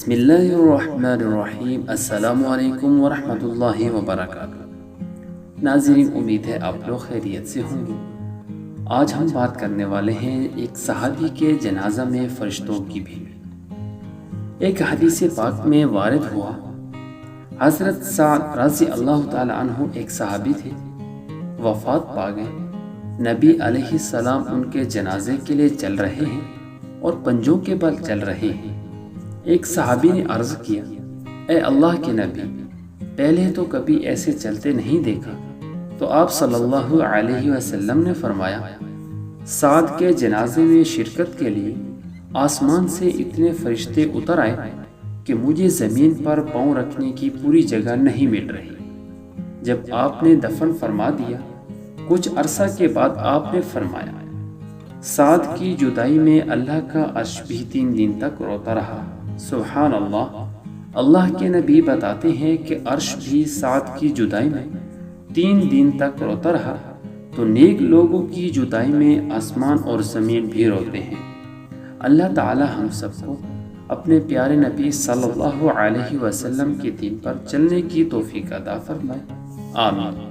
بسم اللہ الرحمن الرحیم۔ السلام علیکم ورحمۃ اللہ وبرکاتہ۔ ناظرین، امید ہے آپ لوگ خیریت سے ہوں گے۔ آج ہم بات کرنے والے ہیں ایک صحابی کے جنازہ میں فرشتوں کی بھیڑ۔ ایک حدیث پاک میں وارد ہوا، حضرت سعد رضی اللہ تعالی عنہ ایک صحابی تھے، وفات پا گئے۔ نبی علیہ السلام ان کے جنازے کے لیے چل رہے ہیں اور پنجوں کے بل چل رہے ہیں۔ ایک صحابی نے عرض کیا، اے اللہ کے نبی، پہلے تو کبھی ایسے چلتے نہیں دیکھا۔ تو آپ صلی اللہ علیہ وسلم نے فرمایا، سعد کے جنازے میں شرکت کے لیے آسمان سے اتنے فرشتے اتر آئے کہ مجھے زمین پر پاؤں رکھنے کی پوری جگہ نہیں مل رہی۔ جب آپ نے دفن فرما دیا، کچھ عرصہ کے بعد آپ نے فرمایا، سعد کی جدائی میں اللہ کا عرش بھی 3 دن تک روتا رہا۔ سبحان اللہ۔ اللہ کے نبی بتاتے ہیں کہ عرش بھی سعد کی جدائی میں 3 دن تک روتا رہا، تو نیک لوگوں کی جدائی میں آسمان اور زمین بھی روتے ہیں۔ اللہ تعالی ہم سب کو اپنے پیارے نبی صلی اللہ علیہ وسلم کے دین پر چلنے کی توفیق عطا فرمائے۔ آمین۔